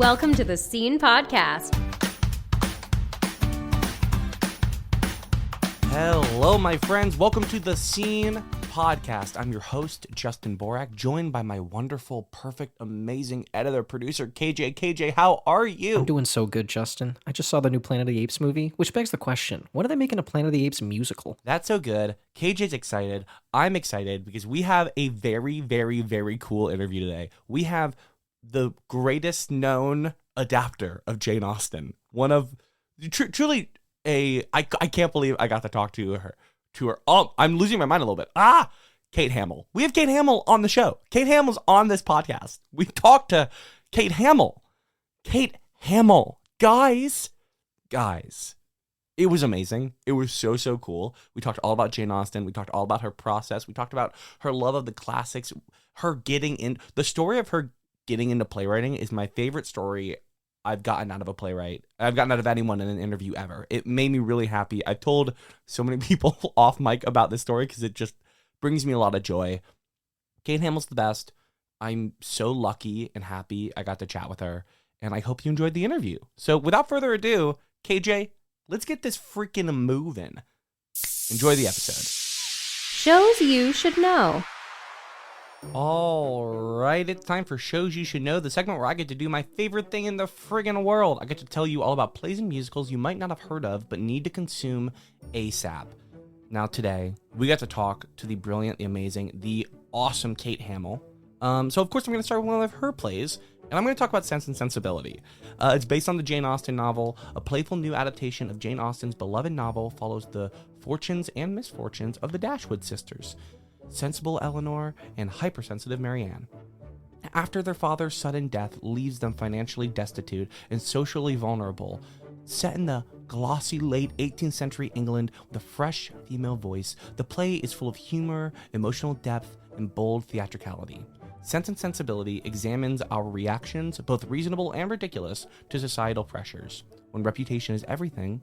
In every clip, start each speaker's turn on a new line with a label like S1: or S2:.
S1: Welcome to the Scene Podcast.
S2: Hello, my friends. Welcome to the Scene Podcast. I'm your host, Justin Borak, joined by my wonderful, perfect, amazing editor, producer, KJ. KJ, how are you?
S3: I'm doing so good, Justin. I just saw the new Planet of the Apes movie, which begs the question, when are they making a Planet of the Apes musical?
S2: That's so good. KJ's excited. I'm excited because we have a very, very, very cool interview today. We have the greatest known adapter of Jane Austen. One of, truly... I can't believe I got to talk to her. Oh, I'm losing my mind a little bit. Kate Hamill. We have Kate Hamill on the show. Kate Hamill's on this podcast. We talked to Kate Hamill. Kate Hamill. Guys. It was amazing. It was so cool. We talked all about Jane Austen. We talked all about her process. We talked about her love of the classics. The story of her getting into playwriting is my favorite story I've gotten out of a playwright. I've gotten out of anyone in an interview ever. It made me really happy. I've told so many people off mic about this story because it just brings me a lot of joy. Kate Hamill's the best. I'm so lucky and happy I got to chat with her, and I hope you enjoyed the interview. So without further ado, KJ, let's get this freaking moving. Enjoy the episode.
S1: Shows you should know.
S2: All right, it's time for Shows You Should Know, the segment where I get to do my favorite thing in the friggin' world. I get to tell you all about plays and musicals you might not have heard of, but need to consume ASAP. Now today, we got to talk to the brilliant, the amazing, the awesome Kate Hamill. So of course I'm going to start with one of her plays, and I'm going to talk about Sense and Sensibility. It's based on the Jane Austen novel. A playful new adaptation of Jane Austen's beloved novel follows the fortunes and misfortunes of the Dashwood sisters, sensible Eleanor and hypersensitive Marianne. After their father's sudden death leaves them financially destitute and socially vulnerable, set in the glossy late 18th century England with a fresh female voice, the play is full of humor, emotional depth, and bold theatricality. Sense and Sensibility examines our reactions, both reasonable and ridiculous, to societal pressures. When reputation is everything,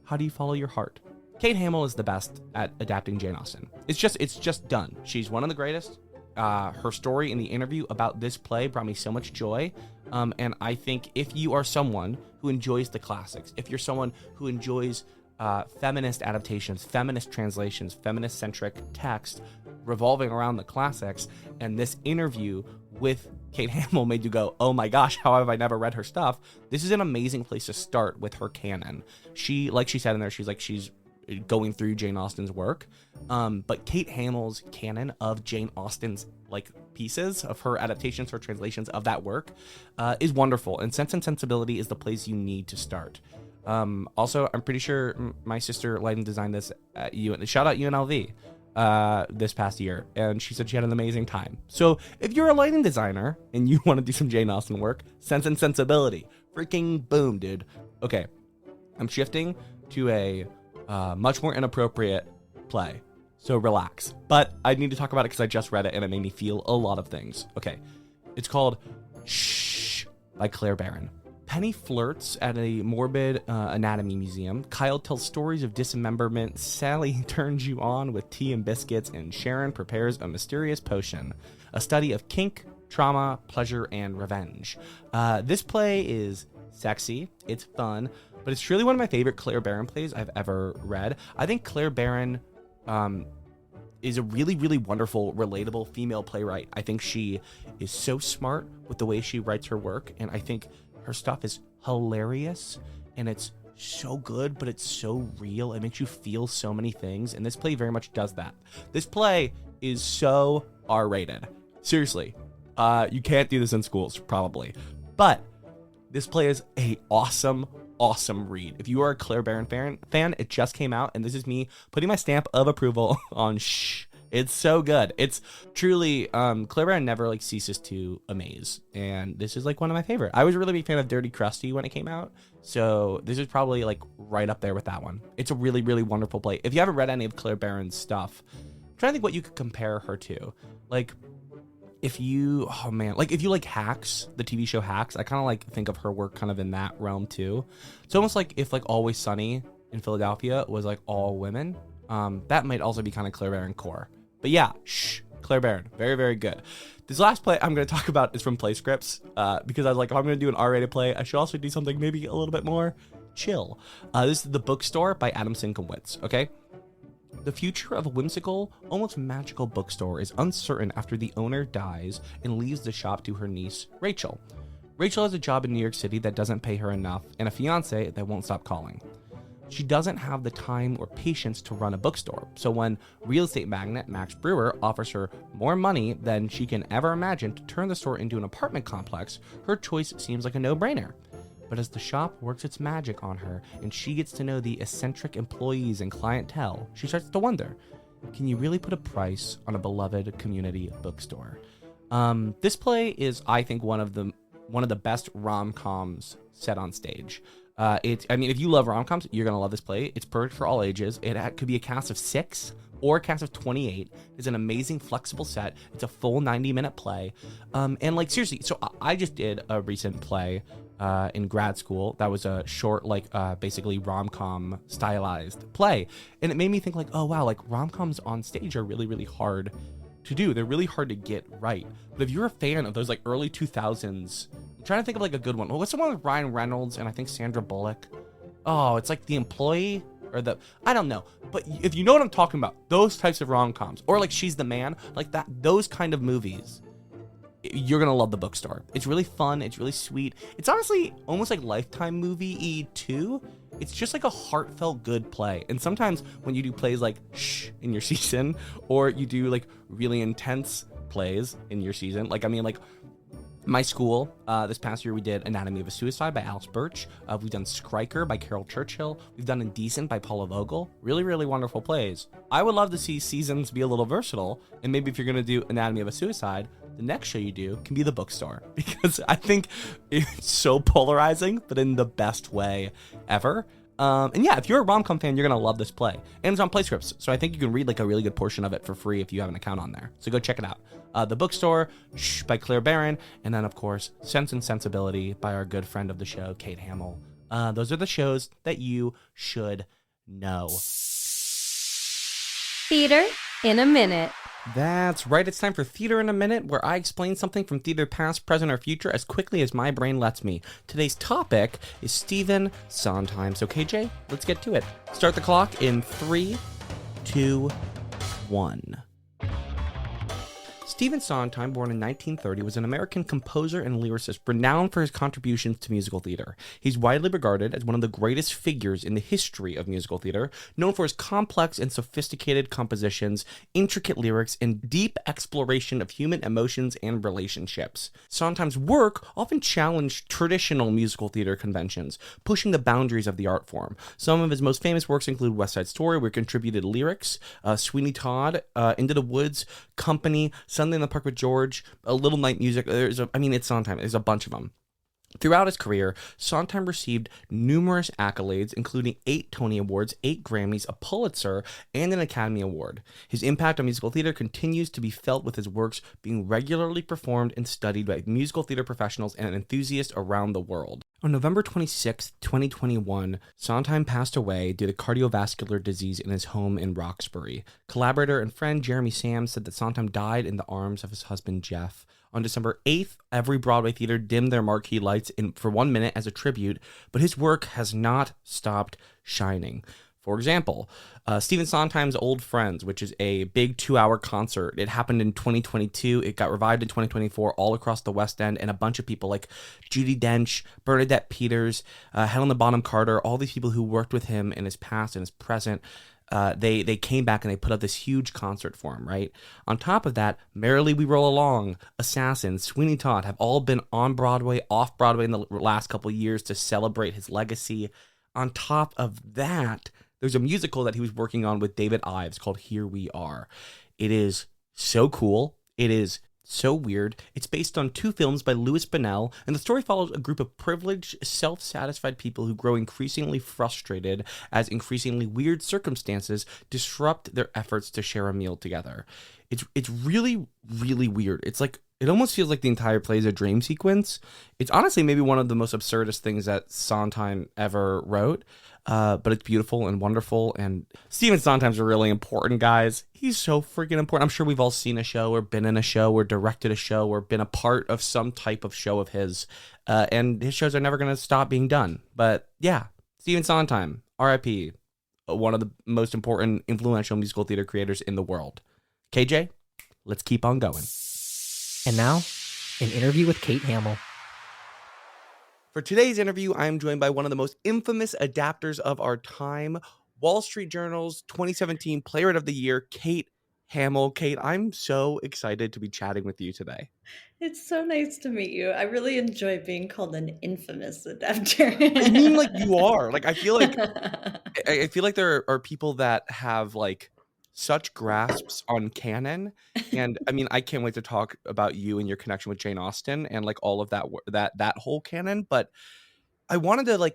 S2: how do you follow your heart? Kate Hamill is the best at adapting Jane Austen. It's just done. She's one of the greatest. Her story in the interview about this play brought me so much joy. And I think if you are someone who enjoys the classics, if you're someone who enjoys feminist adaptations, feminist translations, feminist-centric text revolving around the classics, and this interview with Kate Hamill made you go, oh my gosh, how have I never read her stuff? This is an amazing place to start with her canon. Like she said in there, she's going through Jane Austen's work, but Kate Hamill's canon of Jane Austen's pieces of her adaptations, her translations of that work is wonderful, and Sense and Sensibility is the place you need to start. Also, I'm pretty sure my sister lighting designed this at shout out UNLV this past year, and she said she had an amazing time. So if you're a lighting designer and you want to do some Jane Austen work, Sense and Sensibility, freaking boom, dude. Okay, I'm shifting to a much more inappropriate play, so relax. But I need to talk about it because I just read it and it made me feel a lot of things. Okay, it's called Shh by Claire Barron. Penny flirts at a morbid anatomy museum. Kyle tells stories of dismemberment. Sally turns you on with tea and biscuits, and Sharon prepares a mysterious potion. A study of kink, trauma, pleasure, and revenge. This play is sexy. It's fun. But it's truly one of my favorite Claire Barron plays I've ever read. I think Claire Barron is a really, really wonderful, relatable female playwright. I think she is so smart with the way she writes her work, and I think her stuff is hilarious, and it's so good, but it's so real. It makes you feel so many things, and this play very much does that. This play is so R-rated. Seriously. You can't do this in schools, probably. But this play is a awesome read. If you are a Claire Barron fan, it just came out, and this is me putting my stamp of approval on Shh. It's so good. It's truly, Claire Barron never ceases to amaze, and this is one of my favorite. I was a really big fan of Dirty Krusty when it came out, so this is probably right up there with that one. It's a really, really wonderful play. If you haven't read any of Claire Barron's stuff, I'm trying to think what you could compare her to. If you like Hacks, the TV show Hacks, I kind of think of her work kind of in that realm too. It's almost like if Always Sunny in Philadelphia was all women. That might also be kind of Claire Barron core. But yeah, Claire Barron, very, very good. This last play I'm going to talk about is from Play Scripts, because I was like, if I'm going to do an R-rated play, I should also do something maybe a little bit more chill. This is The Bookstore by Adam Sienkiewicz, okay? The future of a whimsical, almost magical bookstore is uncertain after the owner dies and leaves the shop to her niece, Rachel. Rachel has a job in New York City that doesn't pay her enough and a fiance that won't stop calling. She doesn't have the time or patience to run a bookstore, so when real estate magnate Max Brewer offers her more money than she can ever imagine to turn the store into an apartment complex, her choice seems like a no-brainer. But as the shop works its magic on her and she gets to know the eccentric employees and clientele, she starts to wonder, can you really put a price on a beloved community bookstore? This play is, I think, one of the best rom-coms set on stage. If you love rom-coms, you're going to love this play. It's perfect for all ages. It could be a cast of 6 or a cast of 28. It's an amazing, flexible set. It's a full 90-minute play. And like, seriously, so I just did a recent play in grad school that was a short, basically rom-com stylized play. And it made me think like, oh, wow, like rom-coms on stage are really, really hard to do. They're really hard to get right. But if you're a fan of those like early 2000s, I'm trying to think of like a good one. Well, what's the one with Ryan Reynolds and I think Sandra Bullock? Oh, it's like The Employee or I don't know. But if you know what I'm talking about, those types of rom-coms or like She's the Man, like that, those kind of movies, you're going to love The Bookstore. It's really fun. It's really sweet. It's honestly almost like Lifetime movie-y too. It's just like a heartfelt good play. And sometimes when you do plays like Shh in your season, or you do like really intense plays in your season, my school, this past year we did Anatomy of a Suicide by Alice Birch. We've done Skriker by Carol Churchill. We've done Indecent by Paula Vogel. Really, really wonderful plays. I would love to see seasons be a little versatile. And maybe if you're going to do Anatomy of a Suicide, the next show you do can be The Bookstore. Because I think it's so polarizing, but in the best way ever. And yeah, if you're a rom-com fan, you're going to love this play. And it's on Play Scripts, so I think you can read like a really good portion of it for free if you have an account on there. So go check it out. The Bookstore, Shh by Claire Barron, and then, of course, Sense and Sensibility by our good friend of the show, Kate Hamill. Those are the shows that you should know.
S1: Theater in a minute.
S2: That's right, it's time for Theater in a Minute, where I explain something from theater past, present, or future as quickly as my brain lets me. Today's topic is Stephen Sondheim. So KJ, let's get to it. Start the clock in 3, 2, 1. Stephen Sondheim, born in 1930, was an American composer and lyricist renowned for his contributions to musical theater. He's widely regarded as one of the greatest figures in the history of musical theater, known for his complex and sophisticated compositions, intricate lyrics, and deep exploration of human emotions and relationships. Sondheim's work often challenged traditional musical theater conventions, pushing the boundaries of the art form. Some of his most famous works include West Side Story, where he contributed lyrics, Sweeney Todd, Into the Woods, Company, Sunday in the Park with George, A Little Night Music. It's Sondheim. There's a bunch of them. Throughout his career, Sondheim received numerous accolades, including 8 Tony Awards, 8 Grammys, a Pulitzer, and an Academy Award. His impact on musical theater continues to be felt with his works being regularly performed and studied by musical theater professionals and enthusiasts around the world. On November 26, 2021, Sondheim passed away due to cardiovascular disease in his home in Roxbury. Collaborator and friend Jeremy Sam said that Sondheim died in the arms of his husband Jeff. On December 8th, every Broadway theater dimmed their marquee lights for 1 minute as a tribute, but his work has not stopped shining. For example, Stephen Sondheim's Old Friends, which is a big 2-hour concert. It happened in 2022. It got revived in 2024 all across the West End, and a bunch of people like Judi Dench, Bernadette Peters, Helena Bonham Carter, all these people who worked with him in his past and his present, they came back and they put up this huge concert for him, right? On top of that, Merrily We Roll Along, Assassin, Sweeney Todd have all been on Broadway, off Broadway in the last couple of years to celebrate his legacy. On top of that, there's a musical that he was working on with David Ives called Here We Are. It is so cool. It is so weird. It's based on 2 films by Louis Bunnell, and the story follows a group of privileged, self-satisfied people who grow increasingly frustrated as increasingly weird circumstances disrupt their efforts to share a meal together. It's really, really weird. It's like, it almost feels like the entire play is a dream sequence. It's honestly maybe one of the most absurdist things that Sondheim ever wrote. But it's beautiful and wonderful. And Stephen Sondheim's are really important, guys. He's so freaking important. I'm sure we've all seen a show or been in a show or directed a show or been a part of some type of show of his. And his shows are never going to stop being done. But yeah, Stephen Sondheim, RIP, one of the most important influential musical theater creators in the world. KJ, let's keep on going.
S3: And now, an interview with Kate Hamill.
S2: For today's interview, I am joined by one of the most infamous adapters of our time, Wall Street Journal's 2017 Playwright of the Year, Kate Hamill. Kate, I'm so excited to be chatting with you today.
S4: It's so nice to meet you. I really enjoy being called an infamous adapter.
S2: I mean, like, you are. Like, I feel like there are people that have like such grasps on canon, and I mean, I can't wait to talk about you and your connection with Jane Austen and like all of that whole canon. But I wanted to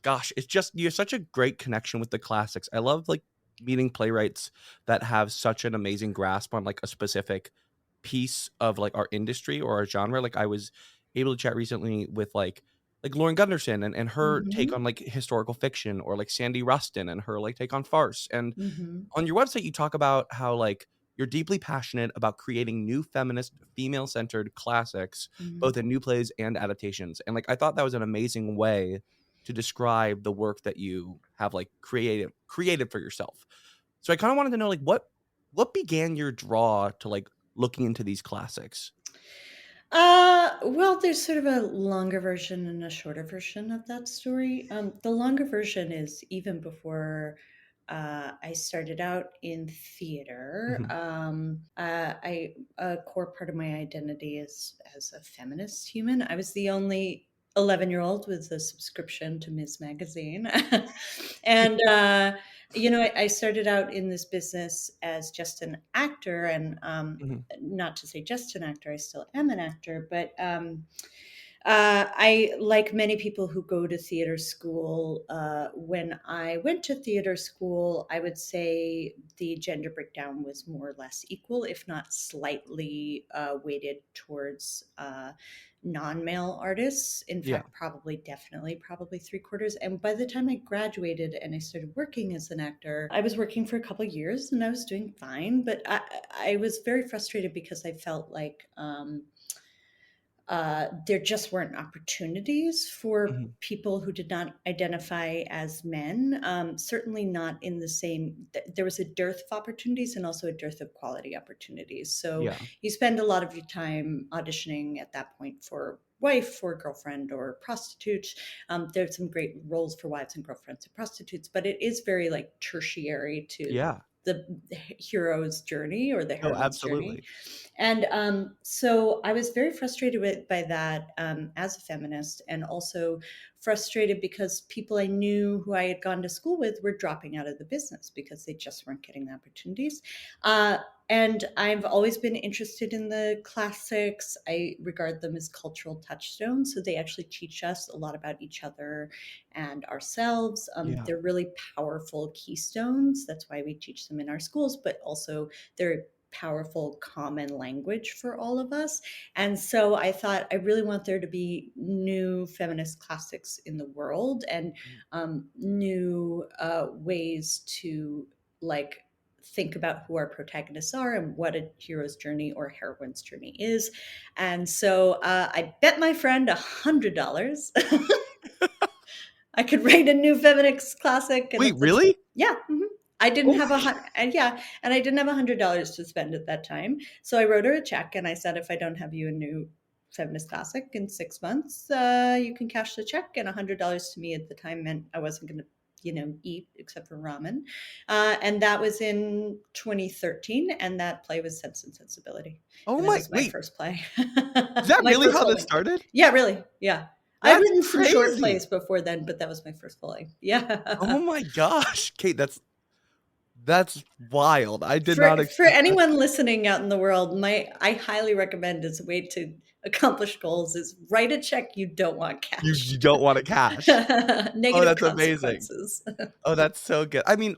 S2: gosh, it's just you have such a great connection with the classics. I love like meeting playwrights that have such an amazing grasp on like a specific piece of like our industry or our genre. Like I was able to chat recently with like Lauren Gunderson and her take on like historical fiction, or like Sandy Rustin and her like take on farce. And on your website, you talk about how like you're deeply passionate about creating new feminist, female-centered classics, both in new plays and adaptations. And like I thought that was an amazing way to describe the work that you have like created for yourself. So I kind of wanted to know like what began your draw to like looking into these classics?
S4: Well, there's sort of a longer version and a shorter version of that story. The longer version is even before I started out in theater. A core part of my identity is as a feminist human. I was the only 11-year-old with a subscription to Ms. Magazine. And, I started out in this business as just an actor, and not to say just an actor, I still am an actor, but I, like many people who go to theater school, when I went to theater school, I would say the gender breakdown was more or less equal, if not slightly weighted towards non-male artists. In fact, probably 3/4. And by the time I graduated and I started working as an actor, I was working for a couple of years and I was doing fine, but I was very frustrated because I felt like there just weren't opportunities for people who did not identify as men. Certainly not in the same, there was a dearth of opportunities and also a dearth of quality opportunities. So you spend a lot of your time auditioning at that point for wife or girlfriend or prostitute. There's some great roles for wives and girlfriends and prostitutes, but it is very like tertiary to the hero's journey or the heroine's journey. And so I was very frustrated by that as a feminist, and also frustrated because people I knew who I had gone to school with were dropping out of the business because they just weren't getting the opportunities. And I've always been interested in the classics. I regard them as cultural touchstones. So they actually teach us a lot about each other and ourselves. They're really powerful keystones. That's why we teach them in our schools, but also they're powerful common language for all of us. And so I thought I really want there to be new feminist classics in the world, and new ways to like think about who our protagonists are and what a hero's journey or heroine's journey is. And so I bet my friend $100 I could write a new feminist classic. And
S2: wait, really?
S4: Yeah. I didn't have and I didn't have $100 to spend at that time. So I wrote her a check and I said, if I don't have you a new feminist classic in 6 months, you can cash the check. And $100 to me at the time meant I wasn't going to eat except for ramen. And that was in 2013. And that play was Sense and Sensibility.
S2: Oh
S4: and
S2: my,
S4: that was my
S2: wait.
S4: first play.
S2: Is that really how this started?
S4: Yeah, really. Yeah. I've written some
S2: crazy.
S4: short plays before then, but that was my first play. Yeah.
S2: Oh my gosh, Kate, that's wild. I did not expect
S4: for anyone listening out in the world, I highly recommend, as a way to accomplish goals, is write a check you don't want cash.
S2: You don't want it cash.
S4: Negative
S2: that's
S4: consequences.
S2: Amazing. Oh, that's so good. I mean,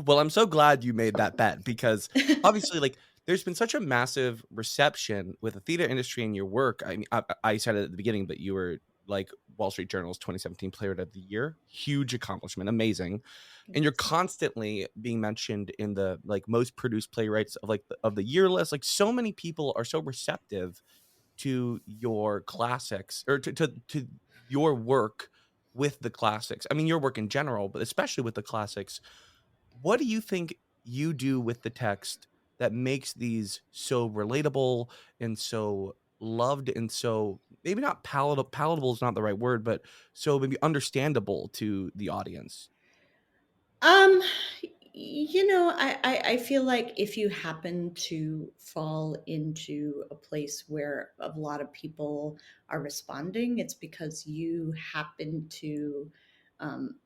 S2: well, I'm so glad you made that bet, because obviously, like, there's been such a massive reception with the theater industry and your work. I mean, I said it at the beginning, but you were like Wall Street Journal's 2017 Player of the Year. Huge accomplishment, amazing. And you're
S4: Thanks.
S2: constantly being mentioned in the like most produced playwrights of like of the year list. Like so many people are so receptive to your classics or to your work with the classics. I mean, your work in general, but especially with the classics. What do you think you do with the text that makes these so relatable and so loved and so maybe not palatable is not the right word, but so maybe understandable to the audience?
S4: Um, I feel like if you happen to fall into a place where a lot of people are responding, it's because you happen to um,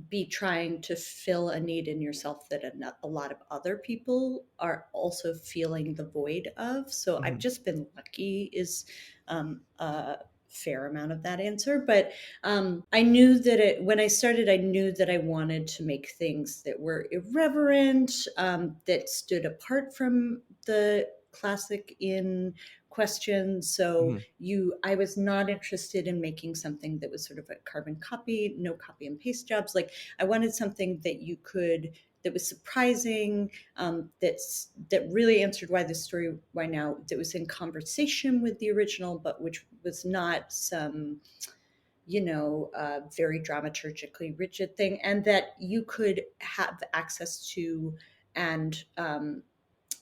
S4: be trying to fill a need in yourself that a lot of other people are also feeling the void of. So I've
S2: Mhm,
S4: just been lucky is a fair amount of that answer. But I knew that when I started, I knew that I wanted to make things that were irreverent, that stood apart from the classic in question. So
S2: mhm,
S4: I was not interested in making something that was sort of a carbon copy, no copy and paste jobs. Like I wanted something that was surprising, that really answered why now, that was in conversation with the original, but which was not some very dramaturgically rigid thing, and that you could have access to and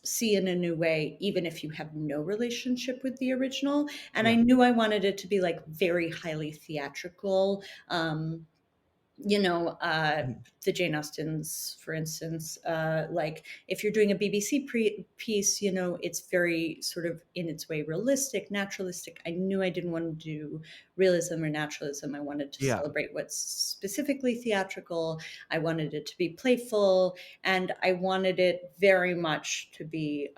S4: see in a new way, even if you have no relationship with the original. And I
S2: yeah,
S4: knew I wanted it to be like very highly theatrical. You know,
S2: mhm,
S4: the Jane Austens, for instance, like if you're doing a BBC piece, it's very sort of in its way realistic, naturalistic. I knew I didn't want to do realism or naturalism. I wanted to
S2: yeah,
S4: celebrate what's specifically theatrical. I wanted it to be playful, and I wanted it very much to be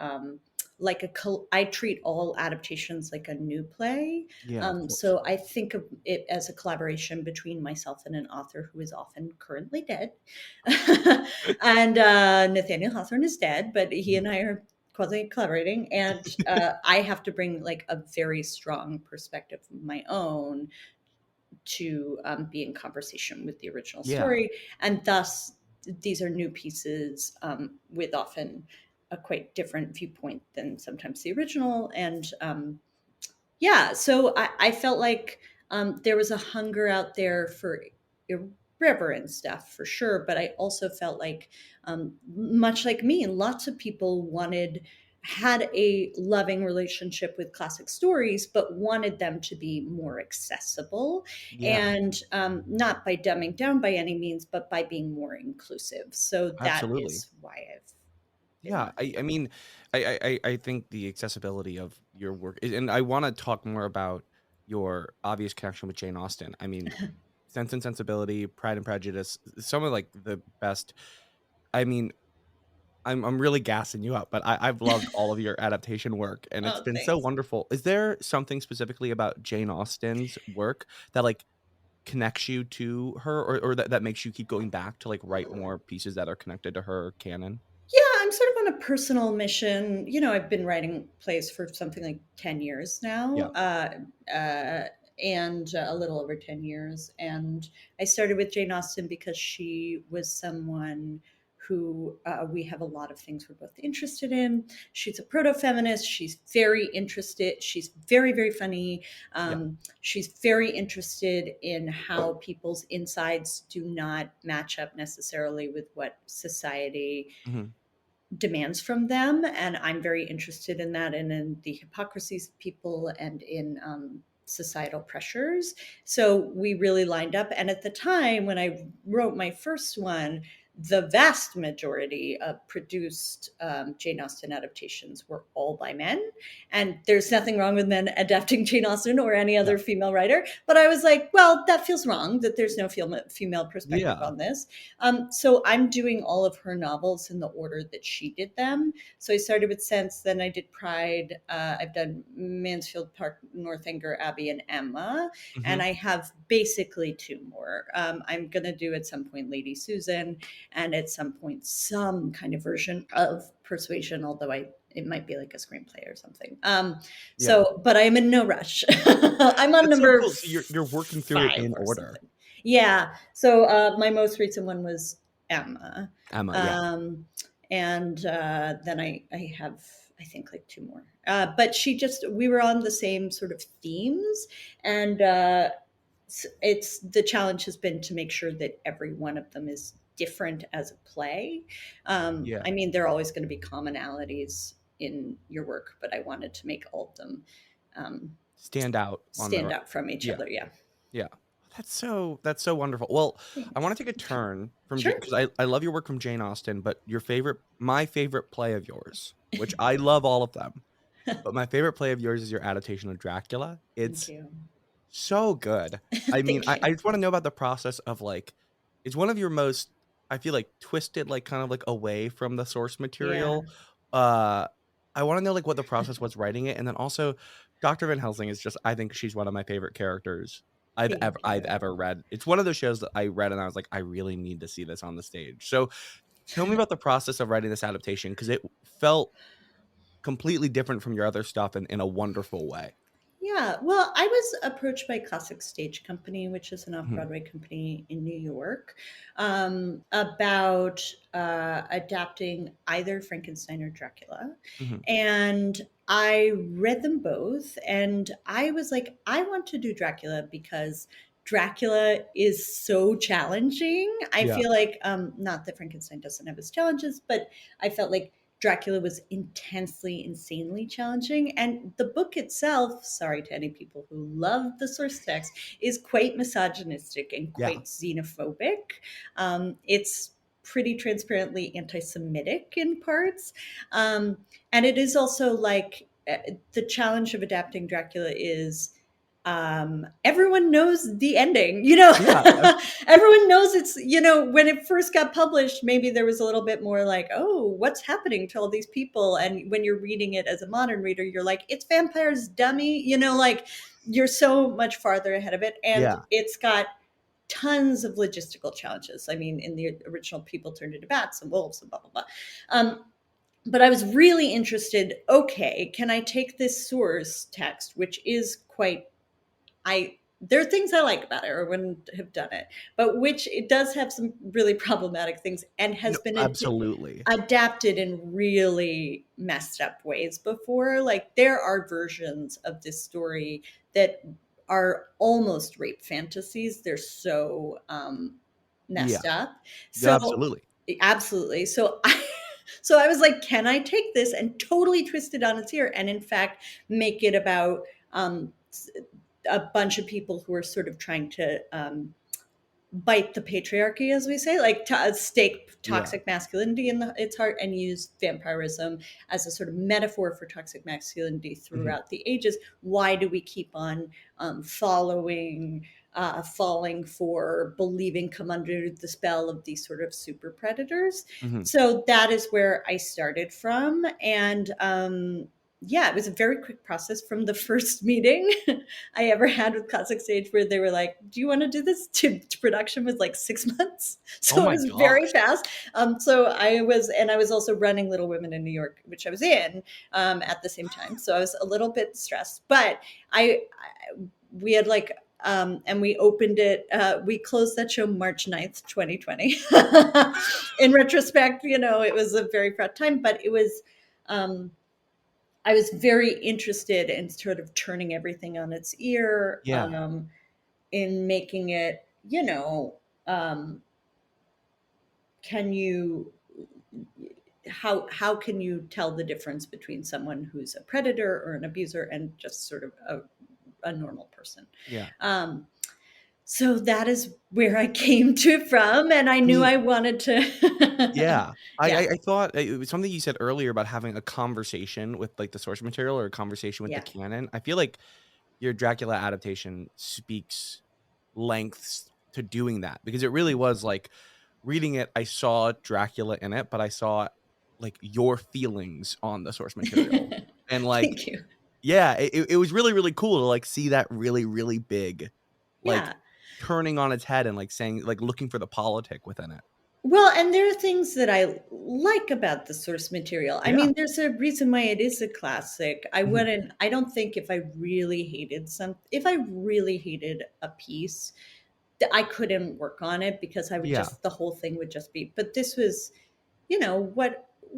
S4: like I treat all adaptations like a new play.
S2: yeah, of course.
S4: So I think of it as a collaboration between myself and an author who is often currently dead. And Nathaniel Hawthorne is dead, but he
S2: Mhm,
S4: and I are quasi collaborating. And I have to bring like a very strong perspective of my own to be in conversation with the original
S2: yeah,
S4: story. And thus, these are new pieces with often a quite different viewpoint than sometimes the original. And yeah, so I felt like there was a hunger out there for irreverent stuff for sure, but I also felt like, much like me, lots of people had a loving relationship with classic stories, but wanted them to be more accessible,
S2: yeah,
S4: and not by dumbing down by any means, but by being more inclusive. So that
S2: absolutely.
S4: is why I've been
S2: Yeah, I mean, I think the accessibility of your work, and I want to talk more about your obvious connection with Jane Austen. I mean, Sense and Sensibility, Pride and Prejudice, some of like the best. I mean, I'm really gassing you up, but I've loved all of your adaptation work, and it's
S4: Oh,
S2: been so
S4: thanks.
S2: wonderful. Is there something specifically about Jane Austen's work that like connects you to her, or that makes you keep going back to like write more pieces that are connected to her canon?
S4: Yeah, I'm sort of on a personal mission. I've been writing plays for something like 10 years now,
S2: Yeah.
S4: uh, and a little over 10 years. And I started with Jane Austen because she was someone who we have a lot of things we're both interested in. She's a proto feminist. She's very interested. She's very, very funny.
S2: Yeah.
S4: She's very interested in how people's insides do not match up necessarily with what society
S2: Mhm.
S4: demands from them. And I'm very interested in that, and in the hypocrisies of people, and in societal pressures. So we really lined up. And at the time when I wrote my first one, the vast majority of produced Jane Austen adaptations were all by men. And there's nothing wrong with men adapting Jane Austen or any
S2: Yeah.
S4: other female writer. But I was like, well, that feels wrong that there's no female perspective
S2: Yeah.
S4: on this. So I'm doing all of her novels in the order that she did them. So I started with Sense, then I did Pride. I've done Mansfield Park, Northanger Abbey, and Emma. And
S2: Mhm.
S4: I have basically two more. I'm going to do at some point Lady Susan. and at some point some kind of version of Persuasion, although it might be like a screenplay or something. So, but I'm in no rush. I'm on
S2: That's so
S4: number
S2: cool. So you're working through it
S4: 5
S2: in
S4: or
S2: order.
S4: something. Yeah. So my most recent one was Emma.
S2: Yeah.
S4: And then I have, I think, like 2 more. But we were on the same sort of themes, and it's the challenge has been to make sure that every one of them is different as a play.
S2: Yeah.
S4: I mean, there are always going to be commonalities in your work, but I wanted to make all of them
S2: stand out
S4: from each other. Yeah.
S2: Yeah. That's so wonderful. Well,
S4: Thanks.
S2: I want to take a turn from
S4: Sure.
S2: because I love your work from Jane Austen, but my favorite play of yours, which I love all of them, but my favorite play of yours is your adaptation of Dracula. It's
S4: Thank you.
S2: so good. I mean,
S4: Thank
S2: I
S4: you.
S2: just want to know about the process of like, it's one of your most, I feel like, twisted, like kind of like away from the source material. I want to know like what the process was writing it, and then also, Dr. Van Helsing is just, I think she's one of my favorite characters I've ever read. It's one of those shows that I read and I was like, I really need to see this on the stage. So tell me about the process of writing this adaptation, because it felt completely different from your other stuff in a wonderful way.
S4: Yeah, well, I was approached by Classic Stage Company, which is an
S2: Mhm.
S4: off-Broadway company in New York, about adapting either Frankenstein or Dracula.
S2: Mhm.
S4: And I read them both, and I was like, I want to do Dracula because Dracula is so challenging. I
S2: Yeah.
S4: feel like, not that Frankenstein doesn't have its challenges, but I felt like Dracula was intensely, insanely challenging. And the book itself, sorry to any people who love the source text, is quite misogynistic and
S2: Yeah.
S4: quite xenophobic. It's pretty transparently anti Semitic in parts. And it is also like the challenge of adapting Dracula is everyone knows the ending,
S2: Yeah.
S4: everyone knows it's, when it first got published, maybe there was a little bit more like, oh, what's happening to all these people? And when you're reading it as a modern reader, you're like, it's vampires, dummy, like you're so much farther ahead of it. And
S2: Yeah.
S4: it's got tons of logistical challenges. I mean, in the original, people turned into bats and wolves and blah, blah, blah. But I was really interested, okay, can I take this source text, which is quite, there are things I like about it or wouldn't have done it, but which it does have some really problematic things and has been
S2: absolutely
S4: adapted in really messed up ways before. Like there are versions of this story that are almost rape fantasies. They're so messed up. So absolutely. So I was like, can I take this and totally twist it on its ear and in fact make it about a bunch of people who are sort of trying to bite the patriarchy, as we say, like stake toxic masculinity in its heart and use vampirism as a sort of metaphor for toxic masculinity throughout the ages. Why do we keep on falling for believing, come under the spell of these sort of super predators? So that is where I started from. And yeah, it was a very quick process from the first meeting I ever had with Classic Stage, where they were like, do you want to do this? To production was like 6 months. So it was very fast. So I was also running Little Women in New York, which I was in at the same time. So I was a little bit stressed, but we had like, and we opened it, we closed that show March 9th, 2020. In retrospect, it was a very fraught time, but it was, I was very interested in sort of turning everything on its ear, in making it, how can you tell the difference between someone who's a predator or an abuser and just sort of a normal person? So that is where I came from, and I knew I wanted to.
S2: I thought it was something you said earlier about having a conversation with like the source material or a conversation with the canon. I feel like your Dracula adaptation speaks lengths to doing that, because it really was like reading it, I saw Dracula in it, but I saw like your feelings on the source material. And like,
S4: Thank you.
S2: Yeah, it was really, really cool to like see that really, really big, like turning on its head and like saying, like looking for the politic within it.
S4: Well, and there are things that I like about the source material. I
S2: Yeah.
S4: mean, there's a reason why it is a classic.
S2: Mhm.
S4: I don't think if I really hated a piece, I couldn't work on it because
S2: Yeah.
S4: the whole thing would just be, but this was,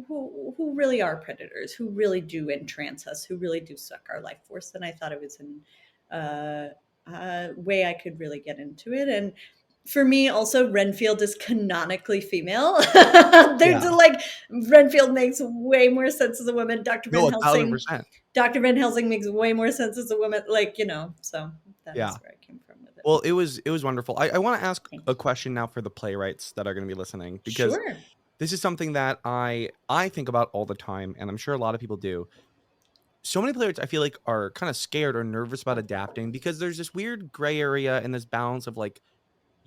S4: who really are predators, who really do entrance us, who really do suck our life force. And I thought it was an way I could really get into it. And for me, also, Renfield is canonically female. They're
S2: Yeah.
S4: like, Renfield makes way more sense as a woman.
S2: No, 1,000%.
S4: Dr. Van Helsing makes way more sense as a woman. Like, so that
S2: Yeah.
S4: is where I came from with it.
S2: Well, it was wonderful. I want to ask
S4: Thank
S2: a
S4: you.
S2: question now for the playwrights that are going to be listening, because
S4: Sure.
S2: this is something that I think about all the time, and I'm sure a lot of people do. So many playwrights I feel like are kind of scared or nervous about adapting because there's this weird gray area and this balance of like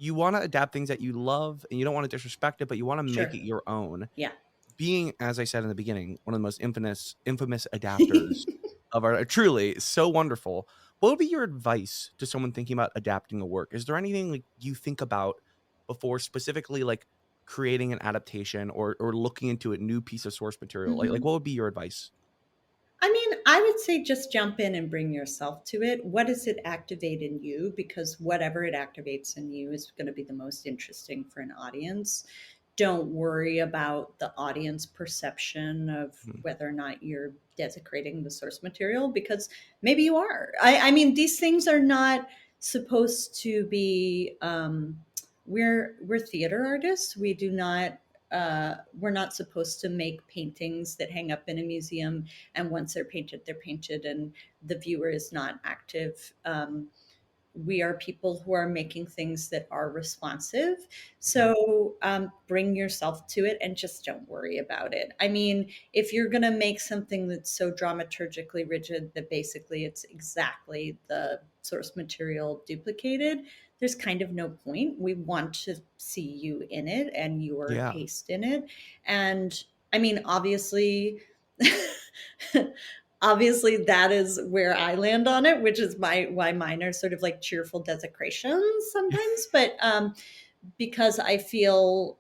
S2: you want to adapt things that you love and you don't want to disrespect it, but you want to make it
S4: Sure.
S2: your own.
S4: Yeah.
S2: Being, as I said in the beginning, one of the most infamous adapters of our truly so wonderful. What would be your advice to someone thinking about adapting a work? Is there anything like you think about before specifically like creating an adaptation or looking into a new piece of source material? Like
S4: Mhm.
S2: what would be your advice?
S4: I mean, I would say just jump in and bring yourself to it. What does it activate in you? Because whatever it activates in you is going to be the most interesting for an audience. Don't worry about the audience perception of
S2: Mhm.
S4: whether or not you're desecrating the source material, because maybe you are. I mean, these things are not supposed to be. We're theater artists. We're not supposed to make paintings that hang up in a museum, and once they're painted and the viewer is not active. We are people who are making things that are responsive.
S2: Yeah.
S4: So bring yourself to it and just don't worry about it. I mean, if you're going to make something that's so dramaturgically rigid that basically it's exactly the source material duplicated, there's kind of no point. We want to see you in it and your
S2: Yeah.
S4: taste in it. And I mean, obviously, obviously that is where I land on it, which is why mine are sort of like cheerful desecrations sometimes. But because I feel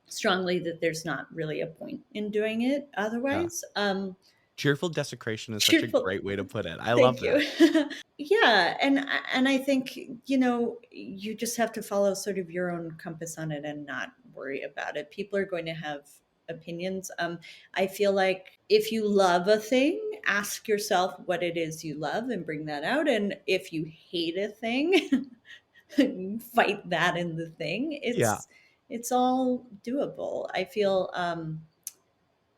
S4: strongly that there's not really a point in doing it
S2: Yeah.
S4: otherwise.
S2: Cheerful desecration is such a
S4: Cheerful.
S2: great way to put it. I love
S4: Thank
S2: that.
S4: you. Yeah, and I think you just have to follow sort of your own compass on it and not worry about it. People are going to have opinions. I feel like if you love a thing, ask yourself what it is you love and bring that out. And if you hate a thing, fight that in the thing.
S2: Yeah.
S4: It's all doable. I feel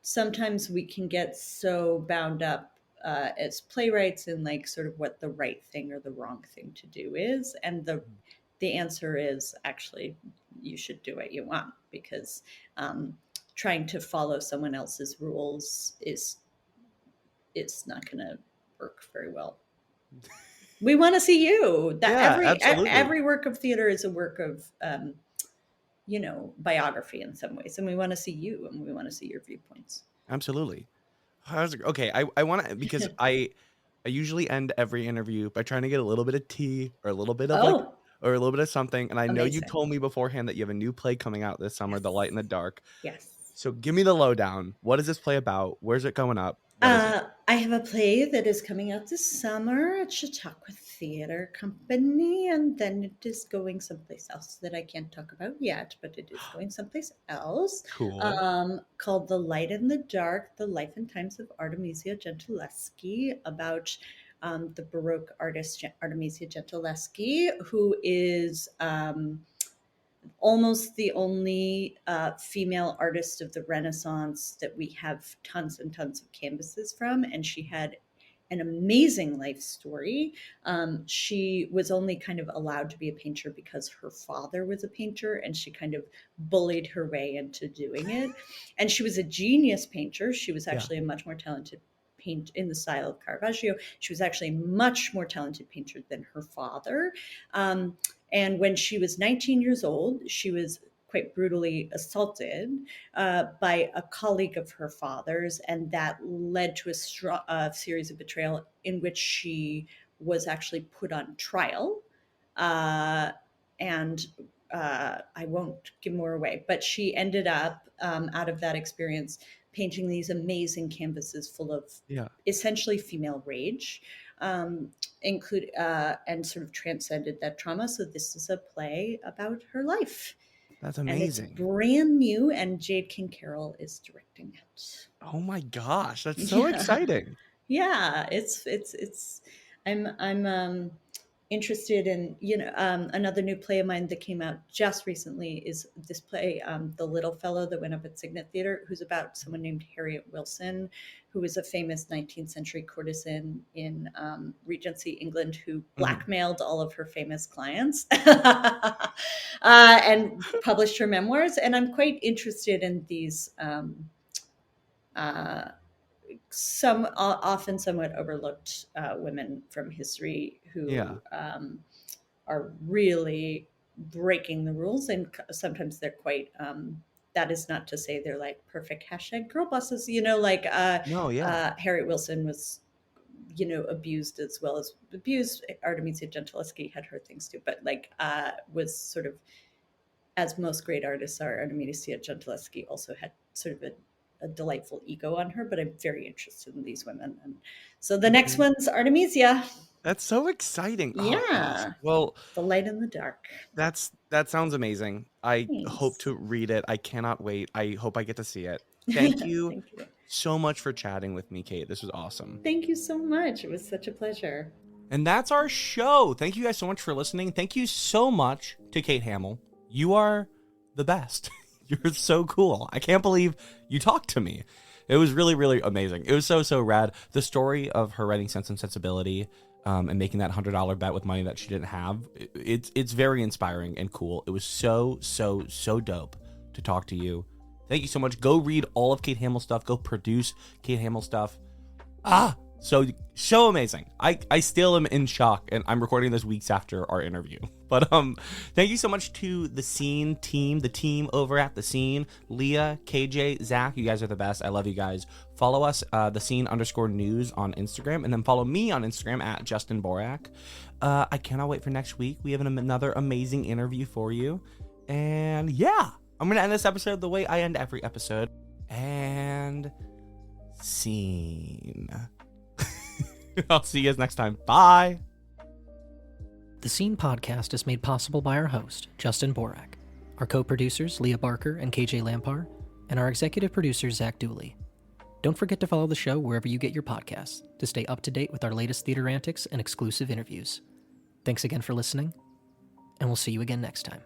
S4: sometimes we can get so bound up as playwrights in like sort of what the right thing or the wrong thing to do is, and the answer is actually you should do what you want, because trying to follow someone else's rules is not going to work very well. We want to see you. That
S2: Yeah, absolutely.
S4: every work of theater is a work of biography in some ways, and we want to see you and we want to see your viewpoints.
S2: Absolutely. Okay, I want to, because I usually end every interview by trying to get a little bit of tea or a little bit of like
S4: Oh,
S2: or a little bit of something. And I know you
S4: amazing.
S2: told me beforehand that you have a new play coming out this summer, The Light
S4: Yes.
S2: in the Dark.
S4: Yes.
S2: So give me the lowdown. What is this play about? Where's it going up? What is it?
S4: I have a play that is coming out this summer at Chautauqua Theater Company, and then it is going someplace else that I can't talk about yet, but it is going someplace else,
S2: Cool.
S4: called The Light in the Dark, The Life and Times of Artemisia Gentileschi, about the Baroque artist Artemisia Gentileschi, who is almost the only female artist of the Renaissance that we have tons and tons of canvases from. And she had an amazing life story. She was only kind of allowed to be a painter because her father was a painter, and she kind of bullied her way into doing it. And she was a genius painter. She was
S2: Yeah.
S4: actually a much more talented paint in the style of Caravaggio. She was actually a much more talented painter than her father. Um, and when she was 19 years old, she was quite brutally assaulted by a colleague of her father's, and that led to a series of betrayal in which she was actually put on trial. Uh, and I won't give more away, but she ended up out of that experience painting these amazing canvases full of
S2: Yeah.
S4: essentially female rage, include and sort of transcended that trauma. So this is a play about her life,
S2: That's
S4: and it's
S2: amazing.
S4: brand new. And Jade King Carroll is directing it.
S2: Oh my gosh, that's so exciting.
S4: Yeah, I'm interested in, another new play of mine that came out just recently is this play, The Little Fellow, that went up at Signet Theater, who's about someone named Harriet Wilson, who was a famous 19th century courtesan in Regency England who blackmailed all of her famous clients and published her memoirs. And I'm quite interested in these some often somewhat overlooked women from history
S2: Yeah.
S4: who are really breaking the rules, and sometimes they're quite. That is not to say they're like perfect hashtag girl bosses, like
S2: No, yeah.
S4: Harriet Wilson was, abused as well as abused. Artemisia Gentileschi had her things too, but like was sort of, as most great artists are, Artemisia Gentileschi also had sort of a delightful ego on her, but I'm very interested in these women. And so the next one's Artemisia.
S2: That's so exciting. Oh gosh.
S4: Yeah.
S2: Well,
S4: The Light in the Dark.
S2: that sounds amazing. I hope
S4: Thanks.
S2: to read it. I cannot wait. I hope I get to see it. Thank you
S4: Thank you.
S2: so much for chatting with me, Kate. This was awesome.
S4: Thank you so much. It was such a pleasure.
S2: And that's our show. Thank you guys so much for listening. Thank you so much to Kate Hamill. You are the best. You're so cool. I can't believe you talked to me. It was really, really amazing. It was so rad. The story of her writing Sense and Sensibility and making that $100 bet with money that she didn't have, it's very inspiring and cool. It was so dope to talk to you. Thank you so much. Go read all of Kate Hamill stuff. Go produce Kate Hamill stuff. So amazing. I still am in shock, and I'm recording this weeks after our interview. But thank you so much to the Scene team, the team over at the Scene, Leah, KJ, Zach. You guys are the best. I love you guys. Follow us, the Scene_news on Instagram, and then follow me on Instagram at Justin Borak. I cannot wait for next week. We have another amazing interview for you, and yeah, I'm gonna end this episode the way I end every episode. And Scene. I'll see you guys next time. Bye.
S3: The Scene podcast is made possible by our host, Justin Borak, our co-producers, Leah Barker and KJ Lampar, and our executive producer, Zach Dulli. Don't forget to follow the show wherever you get your podcasts to stay up to date with our latest theater antics and exclusive interviews. Thanks again for listening, and we'll see you again next time.